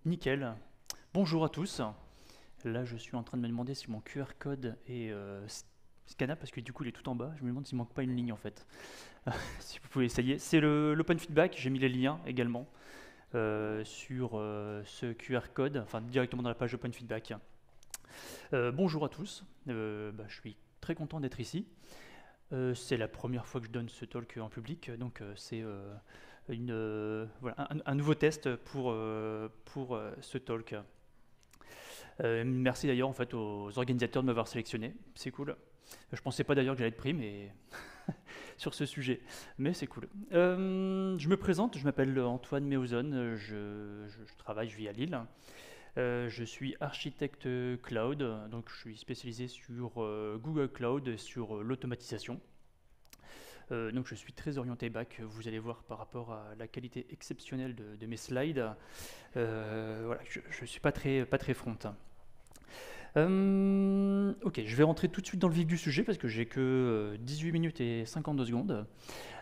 Nickel. Bonjour à tous. Là, je suis en train de me demander si mon QR code est scannable parce que du coup, il est tout en bas. Je me demande s'il manque pas une ligne en fait. Si vous pouvez essayer. C'est l'open feedback. J'ai mis les liens également sur ce QR code, enfin directement dans la page open feedback. Bonjour à tous. Je suis très content d'être ici. C'est la première fois que je donne ce talk en public, donc c'est voilà, un nouveau test pour ce talk. Merci d'ailleurs en fait aux organisateurs de m'avoir sélectionné, c'est cool. Je pensais pas d'ailleurs que j'allais être pris, mais sur ce sujet, mais c'est cool. Je me présente, je m'appelle Antoine Méozon, je vis à Lille. Je suis architecte cloud, donc je suis spécialisé sur Google Cloud et sur l'automatisation. Donc je suis très orienté back, vous allez voir par rapport à la qualité exceptionnelle de mes slides. Voilà, je ne suis pas très front. Ok, je vais rentrer tout de suite dans le vif du sujet parce que j'ai que 18 minutes et 52 secondes.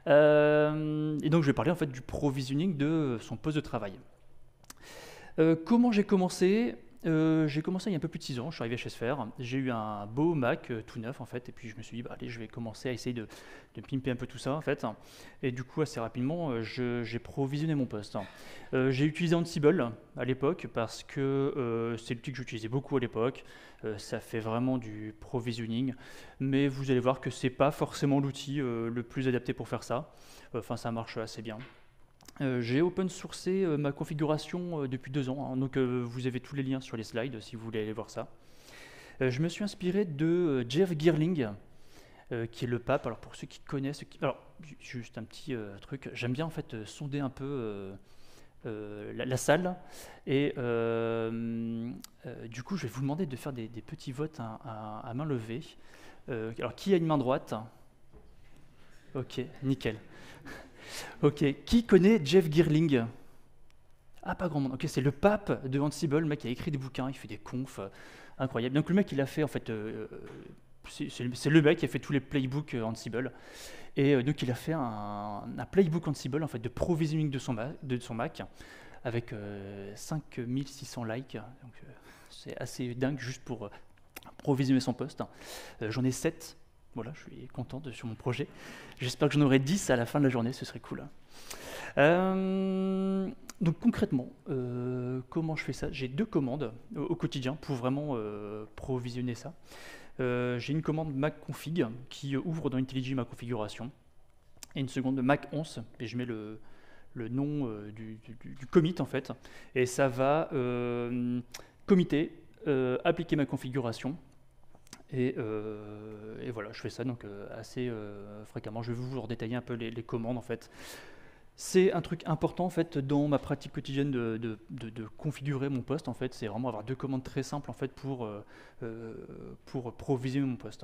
Et donc je vais parler en fait du provisioning de son poste de travail. Comment j'ai commencé? J'ai commencé il y a un peu plus de 6 ans, je suis arrivé chez Sphere, j'ai eu un beau Mac tout neuf en fait, et puis je me suis dit, allez, je vais commencer à essayer de pimper un peu tout ça en fait, et du coup assez rapidement j'ai provisionné mon poste. J'ai utilisé Ansible à l'époque parce que c'est l'outil que j'utilisais beaucoup à l'époque, ça fait vraiment du provisioning, mais vous allez voir que c'est pas forcément l'outil le plus adapté pour faire ça, enfin ça marche assez bien. J'ai open sourcé ma configuration depuis 2 ans, hein, donc vous avez tous les liens sur les slides si vous voulez aller voir ça. Je me suis inspiré de Jeff Girling, qui est le pape. Alors pour ceux qui connaissent, alors juste un petit truc, j'aime bien en fait sonder un peu la salle, et du coup je vais vous demander de faire des petits votes à main levée. Alors qui a une main droite? Ok, nickel. Ok, qui connaît Jeff Girling? Ah, pas grand monde. Ok, c'est le pape de Ansible, le mec qui a écrit des bouquins, il fait des confs incroyables. Donc le mec, il a fait en fait, c'est le mec qui a fait tous les playbooks Ansible, et donc il a fait un playbook Ansible en fait de provisioning de son Mac avec 5600 likes. Donc c'est assez dingue juste pour provisionner son poste. J'en ai 7. Voilà, je suis content sur mon projet. J'espère que j'en aurai 10 à la fin de la journée, ce serait cool. Donc concrètement, comment je fais ça? J'ai 2 commandes au quotidien pour vraiment provisionner ça. J'ai une commande Mac config qui ouvre dans IntelliJ ma configuration, et une seconde Mac 11, et je mets le nom du commit en fait, et ça va committer, appliquer ma configuration. Et voilà, je fais ça donc assez fréquemment. Je vais vous redétailler un peu les commandes en fait. C'est un truc important en fait dans ma pratique quotidienne de configurer mon poste en fait. C'est vraiment avoir 2 commandes très simples en fait pour provisionner mon poste.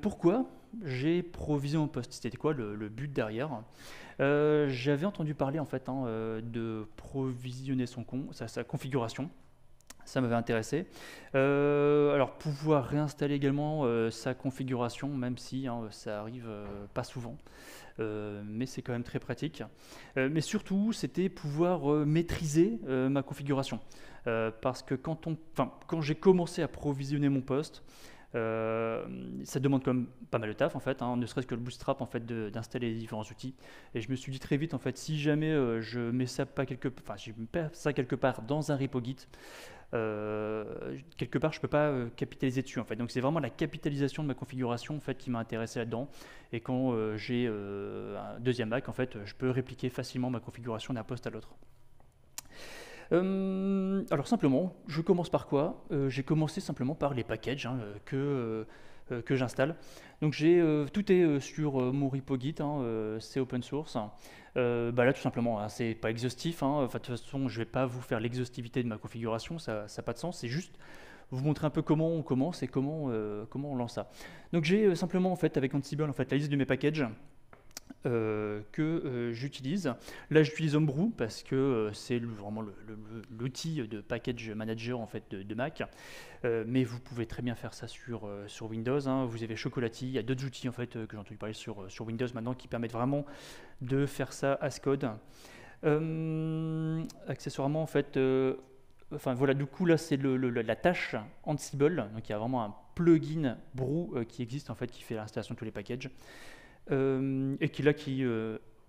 Pourquoi j'ai provisionné mon poste? C'était quoi le but derrière? J'avais entendu parler en fait de provisionner sa configuration. Ça m'avait intéressé. Alors pouvoir réinstaller également sa configuration, même si ça arrive pas souvent, mais c'est quand même très pratique. Mais surtout, c'était pouvoir maîtriser ma configuration, parce que quand j'ai commencé à provisionner mon poste, ça demande quand même pas mal de taf en fait, ne serait-ce que le bootstrap en fait d'installer les différents outils. Et je me suis dit très vite en fait, si jamais je mets ça pas quelque part dans un repo Git, quelque part je peux pas capitaliser dessus en fait. Donc c'est vraiment la capitalisation de ma configuration en fait qui m'a intéressé là-dedans. Et quand j'ai un deuxième Mac en fait, je peux répliquer facilement ma configuration d'un poste à l'autre. Alors simplement, je commence par quoi? J'ai commencé simplement par les packages que j'installe. Donc tout est sur mon repo Git, c'est open source. Là tout simplement, c'est pas exhaustif. De toute façon, je vais pas vous faire l'exhaustivité de ma configuration, ça n'a pas de sens. C'est juste vous montrer un peu comment on commence et comment on lance ça. Donc j'ai simplement en fait avec Ansible en fait la liste de mes packages que j'utilise. Là, j'utilise Homebrew parce que c'est vraiment l'outil de package manager en fait de Mac. Mais vous pouvez très bien faire ça sur Windows. Vous avez Chocolatey, il y a d'autres outils en fait que j'ai entendu parler sur Windows maintenant qui permettent vraiment de faire ça as code. Accessoirement, en fait, enfin voilà, du coup là c'est la tâche Ansible, donc il y a vraiment un plugin Brew qui existe en fait, qui fait l'installation de tous les packages, et qui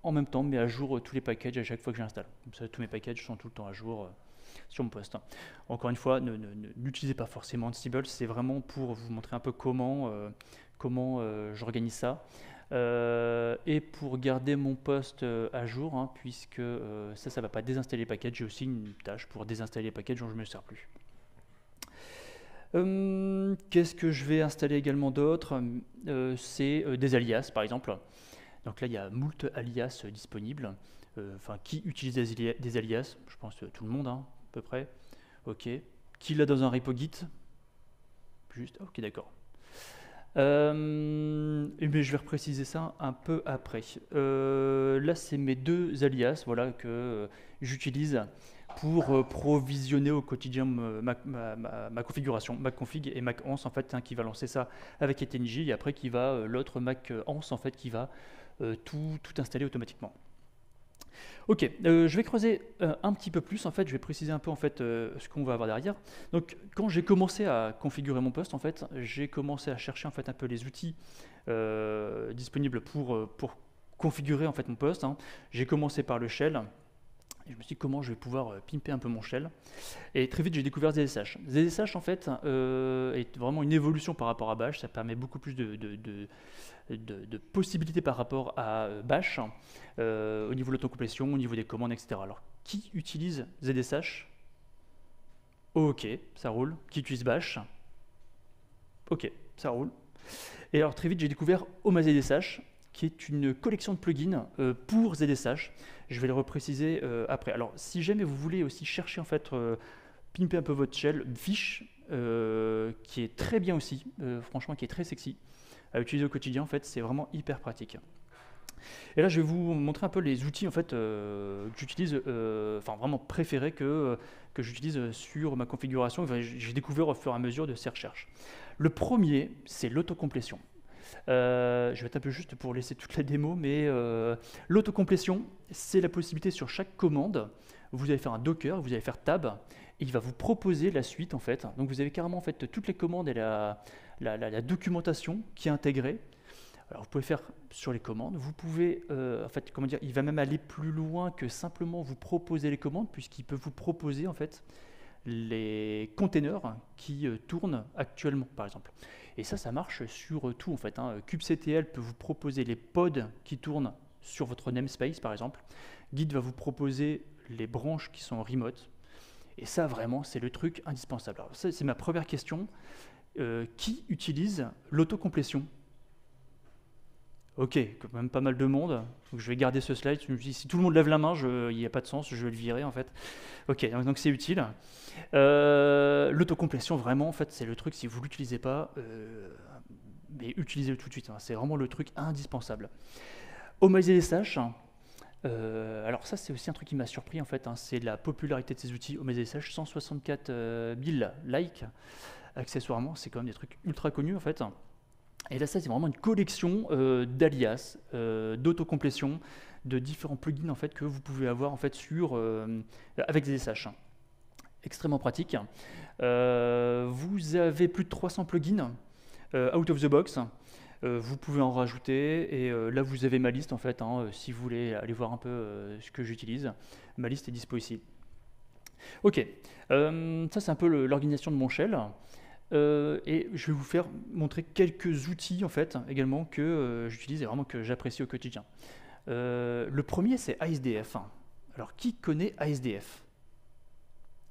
en même temps met à jour tous les packages à chaque fois que j'installe. Comme ça, tous mes packages sont tout le temps à jour sur mon poste. Encore une fois, n'utilisez pas forcément Ansible, c'est vraiment pour vous montrer un peu comment j'organise ça. Et pour garder mon poste à jour, hein, puisque ça ne va pas désinstaller les packages, j'ai aussi une tâche pour désinstaller les packages dont je ne me sers plus. Qu'est-ce que je vais installer également d'autre? C'est des alias par exemple. Donc là il y a moult alias disponibles. Enfin, qui utilise des alias? Je pense tout le monde, hein, à peu près. Ok. Qui l'a dans un repo Git? Juste, ok, d'accord. Mais je vais repréciser ça un peu après. Là, c'est mes deux alias, voilà, que j'utilise pour provisionner au quotidien ma configuration, Mac config et Mac Ons en fait, hein, qui va lancer ça avec ETNJ, et après qui va l'autre Mac Ons en fait qui va tout installer automatiquement. Ok, je vais creuser un petit peu plus. En fait, je vais préciser un peu en fait ce qu'on va avoir derrière. Donc, quand j'ai commencé à configurer mon poste, en fait, j'ai commencé à chercher en fait un peu les outils disponibles pour configurer en fait mon poste, hein. J'ai commencé par le shell. Et je me suis dit comment je vais pouvoir pimper un peu mon shell. Et très vite j'ai découvert ZSH. ZSH en fait est vraiment une évolution par rapport à Bash. Ça permet beaucoup plus de possibilités par rapport à Bash, au niveau de l'autocomplétion, au niveau des commandes, etc. Alors qui utilise ZSH? Ok, ça roule. Qui utilise Bash? Ok, ça roule. Et alors très vite j'ai découvert OmaZSH, qui est une collection de plugins pour ZSH. Je vais le repréciser après. Alors, si jamais vous voulez aussi chercher, en fait, pimper un peu votre shell, Fish, qui est très bien aussi, franchement, qui est très sexy, à utiliser au quotidien, en fait, c'est vraiment hyper pratique. Et là, je vais vous montrer un peu les outils, en fait, que j'utilise, enfin, vraiment préférés que j'utilise sur ma configuration, que j'ai découvert au fur et à mesure de ces recherches. Le premier, c'est l'autocomplétion. Je vais taper juste pour laisser toute la démo, mais l'autocomplétion, c'est la possibilité sur chaque commande. Vous allez faire un Docker, vous allez faire tab, et il va vous proposer la suite en fait. Donc vous avez carrément en fait toutes les commandes et la documentation qui est intégrée. Alors vous pouvez faire sur les commandes, vous pouvez, en fait, comment dire, il va même aller plus loin que simplement vous proposer les commandes, puisqu'il peut vous proposer en fait les containers qui tournent actuellement, par exemple. Et ça marche sur tout en fait, hein. kubectl peut vous proposer les pods qui tournent sur votre namespace, par exemple. Git va vous proposer les branches qui sont remote. Et ça, vraiment, c'est le truc indispensable. Alors, ça, c'est ma première question. Qui utilise l'autocomplétion? Ok, quand même pas mal de monde. Donc je vais garder ce slide. Je me dis, si tout le monde lève la main, il n'y a pas de sens, je vais le virer en fait. Ok, donc c'est utile. L'autocomplétion, vraiment, en fait, c'est le truc, si vous ne l'utilisez pas, mais utilisez-le tout de suite, hein. C'est vraiment le truc indispensable. OmaZSH, alors ça, c'est aussi un truc qui m'a surpris, en fait, hein, c'est la popularité de ces outils. OmaZSH, 164 000 likes, accessoirement, c'est quand même des trucs ultra connus, en fait. Et là, ça, c'est vraiment une collection d'alias, d'autocomplétion, de différents plugins en fait, que vous pouvez avoir en fait, avec ZSH. Extrêmement pratique. Vous avez plus de 300 plugins out of the box. Vous pouvez en rajouter. Et là, vous avez ma liste en fait. Hein, si vous voulez aller voir un peu ce que j'utilise, ma liste est dispo ici. Ok, ça c'est un peu l'organisation de mon shell. Et je vais vous faire montrer quelques outils en fait également que j'utilise et vraiment que j'apprécie au quotidien. Le premier, c'est ASDF. Alors, qui connaît ASDF?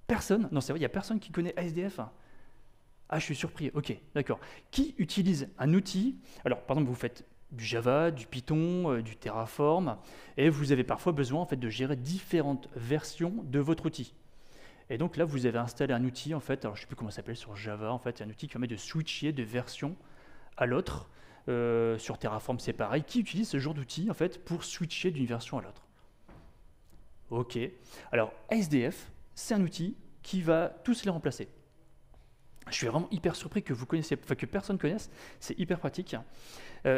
Personne? Non, c'est vrai, il n'y a personne qui connaît ASDF? Ah, je suis surpris. Ok, d'accord. Qui utilise un outil? Alors, par exemple, vous faites du Java, du Python, du Terraform, et vous avez parfois besoin en fait de gérer différentes versions de votre outil. Et donc là, vous avez installé un outil, en fait, alors je ne sais plus comment ça s'appelle sur Java, en fait, c'est un outil qui permet de switcher de version à l'autre. Sur Terraform, c'est pareil. Qui utilise ce genre d'outil, en fait, pour switcher d'une version à l'autre? Ok. Alors, ASDF, c'est un outil qui va tous les remplacer. Je suis vraiment hyper surpris que vous connaissiez, enfin que personne connaisse. C'est hyper pratique.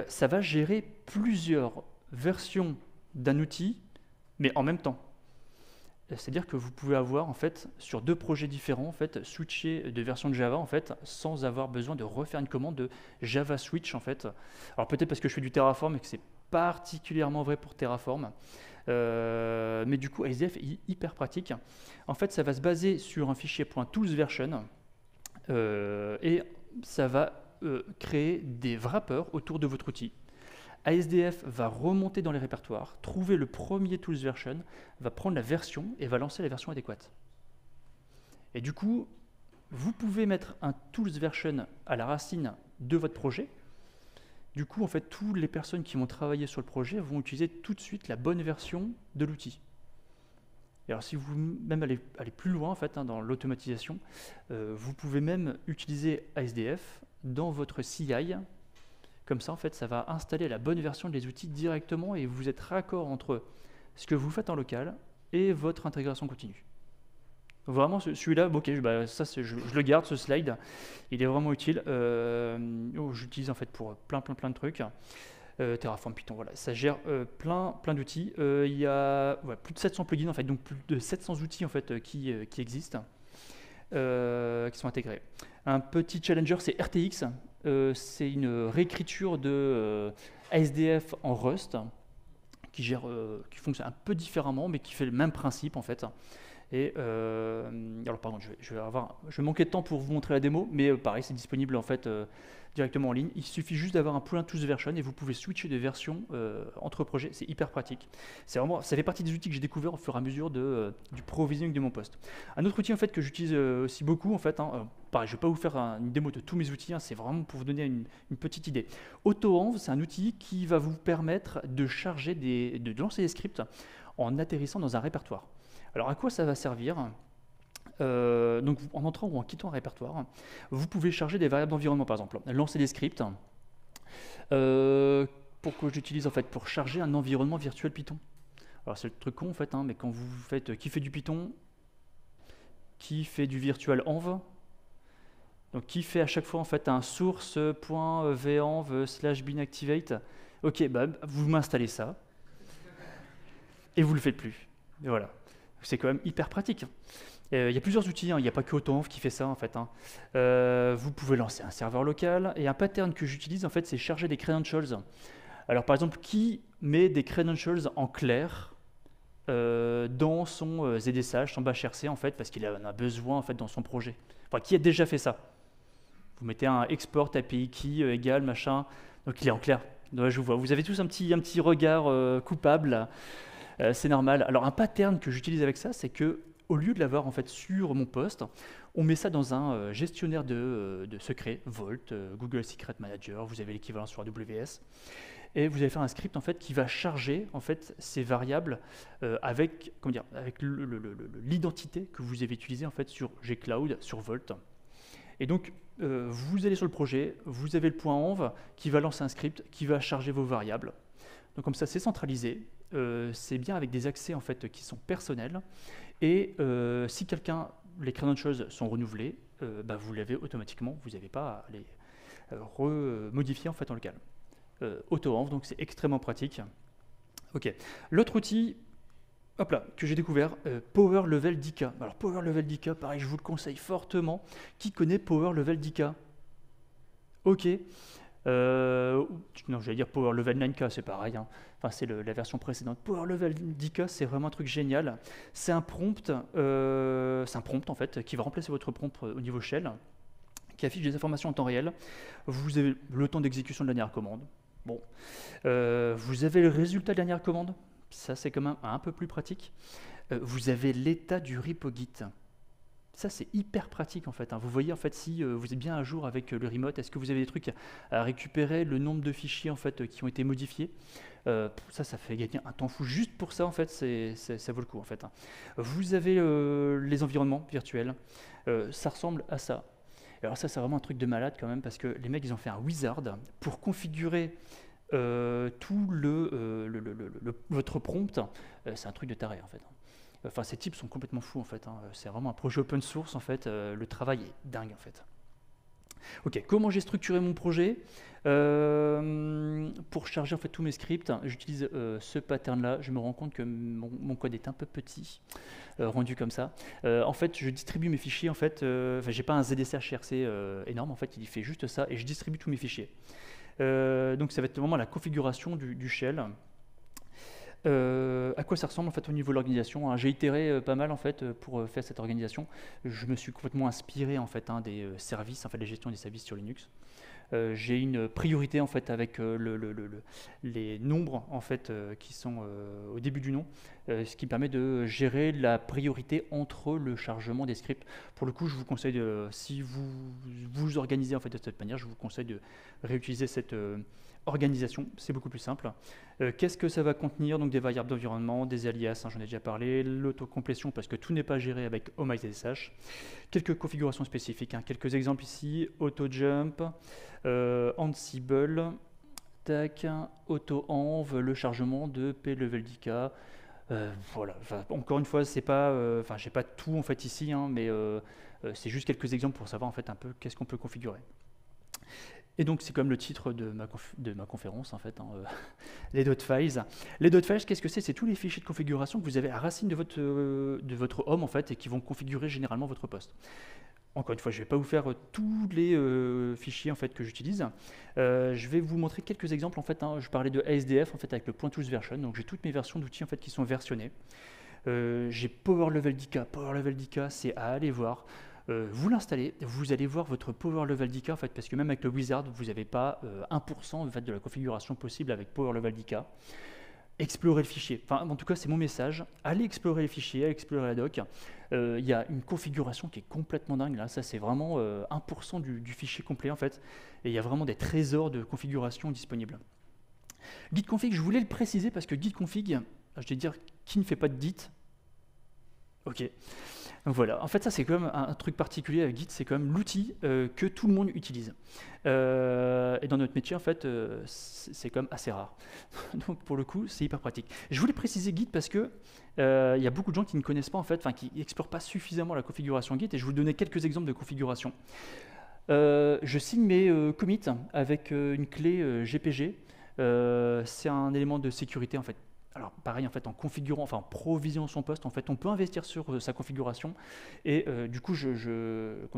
Ça va gérer plusieurs versions d'un outil, mais en même temps. C'est-à-dire que vous pouvez avoir en fait sur 2 projets différents en fait switcher de version de Java en fait sans avoir besoin de refaire une commande de Java switch en fait. Alors peut-être parce que je fais du Terraform et que c'est particulièrement vrai pour Terraform. Mais du coup ASDF est hyper pratique. En fait ça va se baser sur un fichier .toolsversion et ça va créer des wrappers autour de votre outil. ASDF va remonter dans les répertoires, trouver le premier tools version, va prendre la version et va lancer la version adéquate. Et du coup, vous pouvez mettre un tools version à la racine de votre projet. Du coup, en fait, toutes les personnes qui vont travailler sur le projet vont utiliser tout de suite la bonne version de l'outil. Et alors, si vous même allez plus loin en fait, dans l'automatisation, vous pouvez même utiliser ASDF dans votre CI. Comme ça, en fait, ça va installer la bonne version des outils directement et vous êtes raccord entre ce que vous faites en local et votre intégration continue. Vraiment, celui-là, ok, ça, je le garde, ce slide, il est vraiment utile. J'utilise en fait pour plein de trucs. Terraform, Python, voilà, ça gère plein d'outils. Il y a plus de 700 plugins, en fait, donc plus de 700 outils en fait, qui existent, qui sont intégrés. Un petit challenger, c'est RTX. C'est une réécriture de ASDF en Rust qui fonctionne un peu différemment, mais qui fait le même principe en fait. Et alors pardon, je vais manquer de temps pour vous montrer la démo, mais pareil, c'est disponible en fait directement en ligne. Il suffit juste d'avoir un .tools version et vous pouvez switcher de version entre projets. C'est hyper pratique. Ça fait partie des outils que j'ai découvert au fur et à mesure du provisioning de mon poste. Un autre outil en fait que j'utilise aussi beaucoup en fait. Pareil, je ne vais pas vous faire une démo de tous mes outils. C'est vraiment pour vous donner une petite idée. AutoEnv, c'est un outil qui va vous permettre de charger de lancer des scripts en atterrissant dans un répertoire. Alors à quoi ça va servir? Donc en entrant ou en quittant un répertoire, vous pouvez charger des variables d'environnement par exemple, lancer des scripts. Pourquoi j'utilise en fait pour charger un environnement virtuel Python. Alors c'est le truc con en fait, mais quand vous faites qui fait du Python, qui fait du virtual env, donc qui fait à chaque fois en fait un source.venv/binactivate. Ok, vous m'installez ça et vous le faites plus. Et voilà. C'est quand même hyper pratique. Il y a plusieurs outils, il n'y a pas que AutoEnv qui fait ça en fait. Vous pouvez lancer un serveur local et un pattern que j'utilise en fait, c'est charger des credentials. Alors par exemple, qui met des credentials en clair dans son ZSH, son bash RC en fait, parce qu'il en a besoin en fait dans son projet. Enfin, qui a déjà fait ça? Vous mettez un export API key égal machin, donc il est en clair. Donc, je vous vois. Vous avez tous un petit regard coupable. C'est normal. Alors un pattern que j'utilise avec ça, c'est que au lieu de l'avoir en fait sur mon poste, on met ça dans un gestionnaire de secrets, Vault, Google Secret Manager. Vous avez l'équivalent sur AWS, et vous allez faire un script en fait qui va charger en fait ces variables avec l'identité que vous avez utilisée en fait sur gcloud, sur Vault. Et donc vous allez sur le projet, vous avez le .env qui va lancer un script qui va charger vos variables. Donc comme ça, c'est centralisé. C'est bien avec des accès en fait qui sont personnels. Et si les credentials sont renouvelés, vous l'avez automatiquement. Vous n'avez pas à les remodifier en fait en local. AutoEnv, donc c'est extrêmement pratique. Ok. L'autre outil, que j'ai découvert, Power Level 10K. Alors Power Level 10K, pareil, je vous le conseille fortement. Qui connaît Power Level 10K? Ok. Non, j'allais dire Power Level 9K, c'est pareil. Enfin, c'est la version précédente. Power Level 10K, c'est vraiment un truc génial. C'est un prompt en fait, qui va remplacer votre prompt au niveau shell, qui affiche des informations en temps réel. Vous avez le temps d'exécution de la dernière commande. Bon, vous avez le résultat de la dernière commande. Ça, c'est quand même un peu plus pratique. Vous avez l'état du repo Git. Ça, c'est hyper pratique en fait. Vous voyez en fait si vous êtes bien à jour avec le remote, est-ce que vous avez des trucs à récupérer, le nombre de fichiers en fait qui ont été modifiés. Ça fait gagner un temps fou. Juste pour ça en fait, ça vaut le coup en fait. Vous avez les environnements virtuels. Ça ressemble à ça. Alors ça, c'est vraiment un truc de malade quand même parce que les mecs, ils ont fait un wizard pour configurer tout votre prompt. C'est un truc de taré en fait. Enfin, ces types sont complètement fous en fait. C'est vraiment un projet open source en fait. Le travail est dingue en fait. Ok, comment j'ai structuré mon projet? Pour charger en fait tous mes scripts, j'utilise ce pattern-là. Je me rends compte que mon code est un peu petit, rendu comme ça. En fait, je distribue mes fichiers. En fait, j'ai pas un ZSHRC énorme. En fait, il fait juste ça et je distribue tous mes fichiers. Donc, ça va être vraiment la configuration du shell. À quoi ça ressemble en fait au niveau de l'organisation, hein. J'ai itéré pas mal en fait pour faire cette organisation. Je me suis complètement inspiré en fait des services, en fait, la gestion des services sur Linux. J'ai une priorité en fait avec les nombres en fait qui sont au début du nom, ce qui permet de gérer la priorité entre le chargement des scripts. Pour le coup, je vous conseille si vous vous organisez en fait de cette manière, je vous conseille de réutiliser cette organisation, c'est beaucoup plus simple. Qu'est-ce que ça va contenir? Donc des variables d'environnement, des alias, hein, j'en ai déjà parlé, l'autocomplétion parce que tout n'est pas géré avec OMySSH, quelques configurations spécifiques, hein, quelques exemples ici, AutoJump, Ansible, tac, AutoEnv, le chargement de PLevelDK. Voilà, encore une fois, c'est pas, j'ai pas tout en fait ici, hein, mais c'est juste quelques exemples pour savoir en fait un peu qu'est-ce qu'on peut configurer. Et donc c'est comme le titre de ma conférence en fait, hein, les .files. Les .files, qu'est-ce que c'est? C'est tous les fichiers de configuration que vous avez à racine de votre home en fait et qui vont configurer généralement votre poste. Encore une fois, je ne vais pas vous faire tous les fichiers en fait que j'utilise. Je vais vous montrer quelques exemples en fait, hein. Je parlais de ASDF en fait avec le .tools version, donc j'ai toutes mes versions d'outils en fait qui sont versionnées. J'ai PowerLevelDK. PowerLevelDK, c'est à aller voir. Vous l'installez, vous allez voir votre PowerLevelDK en fait, parce que même avec le wizard, vous n'avez pas 1% en fait, de la configuration possible avec PowerLevelDK. Explorez le fichier. Enfin, en tout cas, c'est mon message. Allez explorer les fichiers, allez explorer la doc. Il y a une configuration qui est complètement dingue. Là, ça, c'est vraiment 1% du fichier complet en fait. Et il y a vraiment des trésors de configuration disponibles. Git config, je voulais le préciser parce que git config, je vais dire qui ne fait pas de git. Ok. Donc voilà, en fait ça c'est quand même un truc particulier avec Git, c'est quand même l'outil que tout le monde utilise. Et dans notre métier en fait, c'est quand même assez rare. Donc pour le coup, c'est hyper pratique. Je voulais préciser Git parce que il y a beaucoup de gens qui ne connaissent pas en fait, qui n'explorent pas suffisamment la configuration Git et je vais vous donner quelques exemples de configuration. Je signe mes commits avec une clé GPG. C'est un élément de sécurité en fait. Alors pareil en fait en configurant, enfin en provisionant son poste, en fait on peut investir sur sa configuration et du coup je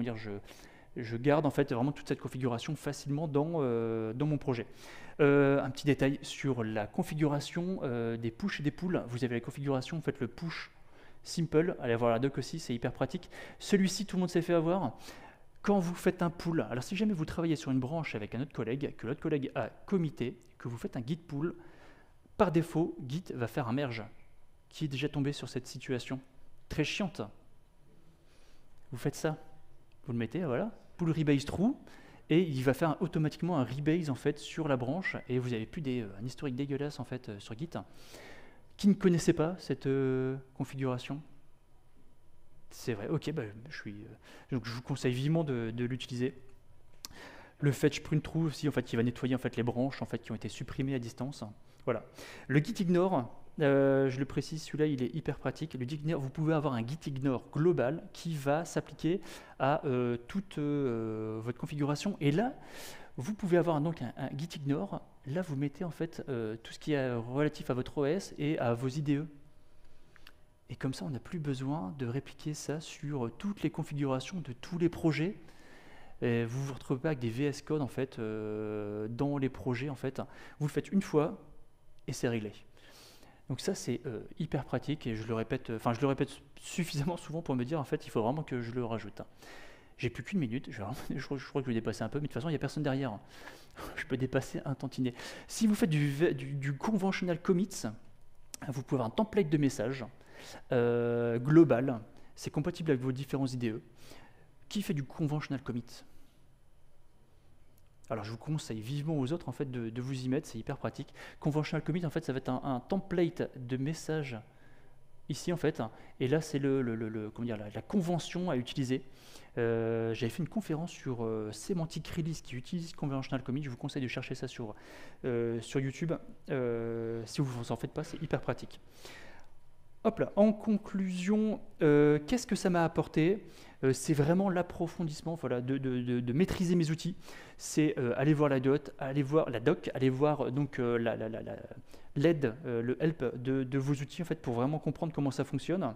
garde en fait vraiment toute cette configuration facilement dans mon projet. Un petit détail sur la configuration des push et des pulls. Vous avez la configuration, en fait le push simple, allez voir la doc aussi, c'est hyper pratique. Celui-ci tout le monde s'est fait avoir. Quand vous faites un pull, alors si jamais vous travaillez sur une branche avec un autre collègue, que l'autre collègue a commité, que vous faites un git pull, par défaut, Git va faire un merge. Qui est déjà tombé sur cette situation très chiante? Vous faites ça, vous le mettez, voilà, pull rebase true, et il va faire automatiquement un rebase en fait sur la branche, et vous n'avez plus un historique dégueulasse en fait sur Git. Qui ne connaissait pas cette configuration? C'est vrai, ok, donc je vous conseille vivement de l'utiliser. Le fetch prune true aussi, en fait, qui va nettoyer en fait les branches en fait qui ont été supprimées à distance. Voilà. Le git ignore, je le précise, celui-là il est hyper pratique. Le git ignore, vous pouvez avoir un git ignore global qui va s'appliquer à toute votre configuration. Et là, vous pouvez avoir donc un git ignore. Là, vous mettez en fait tout ce qui est relatif à votre OS et à vos IDE. Et comme ça, on n'a plus besoin de répliquer ça sur toutes les configurations de tous les projets. Et vous vous retrouvez pas avec des VS Code en fait dans les projets en fait. Vous le faites une fois et c'est réglé. Donc ça c'est hyper pratique et je le répète suffisamment souvent pour me dire en fait il faut vraiment que je le rajoute. J'ai plus qu'une minute, je crois que je vais dépasser un peu, mais de toute façon il n'y a personne derrière. Je peux dépasser un tantinet. Si vous faites du conventional commits, vous pouvez avoir un template de message global, c'est compatible avec vos différents IDE. Qui fait du conventional commit? Alors je vous conseille vivement aux autres en fait de vous y mettre, c'est hyper pratique. Conventional commit en fait ça va être un template de message ici en fait, et là c'est la convention à utiliser. J'avais fait une conférence sur Semantic Release qui utilise Conventional Commit, je vous conseille de chercher ça sur YouTube. Si vous ne en faites pas, c'est hyper pratique. Hop là, en conclusion, qu'est-ce que ça m'a apporté? C'est vraiment l'approfondissement, voilà, de maîtriser mes outils. C'est aller voir la doc, aller voir donc l'aide, le help de vos outils en fait, pour vraiment comprendre comment ça fonctionne.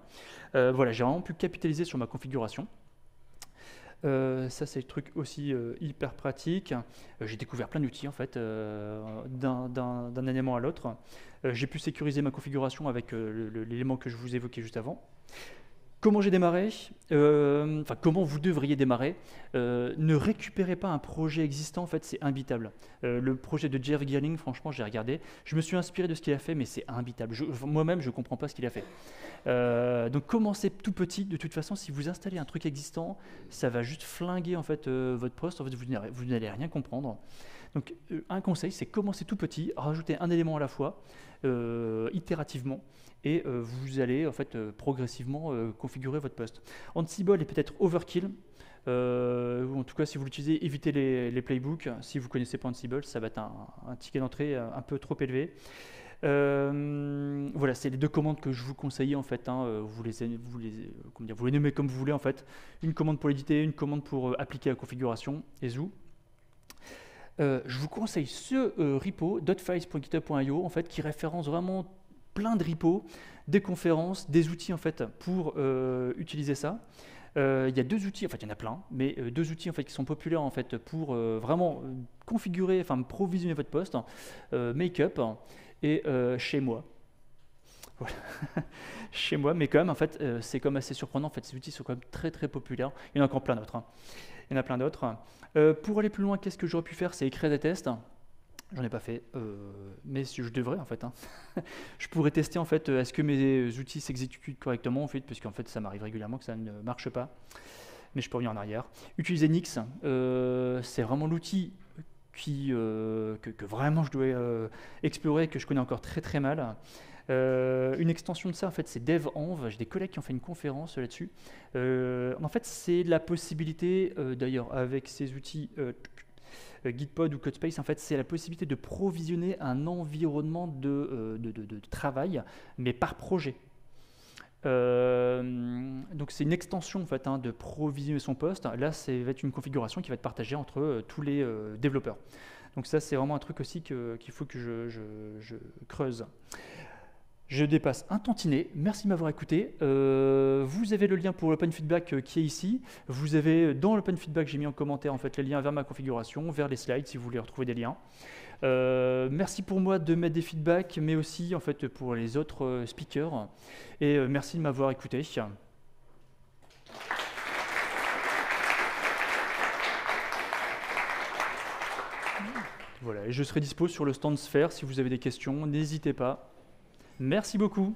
Voilà, j'ai vraiment pu capitaliser sur ma configuration. Ça c'est le truc aussi hyper pratique. J'ai découvert plein d'outils en fait d'un élément à l'autre. J'ai pu sécuriser ma configuration avec l'élément que je vous évoquais juste avant. Comment j'ai démarré, enfin comment vous devriez démarrer. Ne récupérez pas un projet existant, en fait c'est imbitable. Le projet de Jeff Geerling, franchement j'ai regardé, je me suis inspiré de ce qu'il a fait mais c'est imbitable. Moi-même je ne comprends pas ce qu'il a fait. Donc commencez tout petit, de toute façon si vous installez un truc existant, ça va juste flinguer en fait votre poste, en fait, vous n'allez rien comprendre. Donc un conseil c'est commencer tout petit, rajouter un élément à la fois, itérativement, et vous allez en fait progressivement configurer votre poste. Ansible est peut-être overkill, ou en tout cas si vous l'utilisez, évitez les playbooks. Si vous ne connaissez pas Ansible, ça va être un ticket d'entrée un peu trop élevé. Voilà, c'est les deux commandes que je vous conseille en fait. Vous les nommez comme vous voulez en fait. Une commande pour l'éditer, une commande pour appliquer la configuration, et zou. Je vous conseille ce repo .files.github.io en fait qui référence vraiment plein de repos, des conférences, des outils en fait pour utiliser ça. Il y a deux outils, en fait il y en a plein, mais deux outils en fait qui sont populaires en fait pour vraiment configurer, enfin provisionner votre poste, Makeup et Chez moi. Voilà. Chez moi, mais quand même en fait c'est comme assez surprenant en fait, ces outils sont quand même très très populaires. Il y en a encore plein d'autres. Il y en a plein d'autres. Pour aller plus loin, qu'est-ce que j'aurais pu faire? C'est écrire des tests. J'en ai pas fait, mais je devrais en fait. Je pourrais tester en fait, est-ce que mes outils s'exécutent correctement en fait, parce qu'en fait ça m'arrive régulièrement que ça ne marche pas. Mais je peux revenir en arrière. Utiliser Nix, c'est vraiment l'outil que vraiment je dois explorer, que je connais encore très très mal. Une extension de ça en fait c'est DevEnv, j'ai des collègues qui ont fait une conférence là-dessus. En fait c'est la possibilité, d'ailleurs avec ces outils Gitpod ou Codespace, en fait, c'est la possibilité de provisionner un environnement de travail, mais par projet. Donc c'est une extension en fait, de provisionner son poste. Là, ça va être une configuration qui va être partagée entre tous les développeurs. Donc ça, c'est vraiment un truc aussi qu'il faut que je creuse. Je dépasse un tantinet, merci de m'avoir écouté. Vous avez le lien pour l'Open Feedback qui est ici. Vous avez dans l'Open Feedback, j'ai mis en commentaire en fait, les liens vers ma configuration, vers les slides si vous voulez retrouver des liens. Merci pour moi de mettre des feedbacks, mais aussi en fait, pour les autres speakers. Et merci de m'avoir écouté. Voilà, et je serai dispo sur le stand Sphere si vous avez des questions, n'hésitez pas. Merci beaucoup.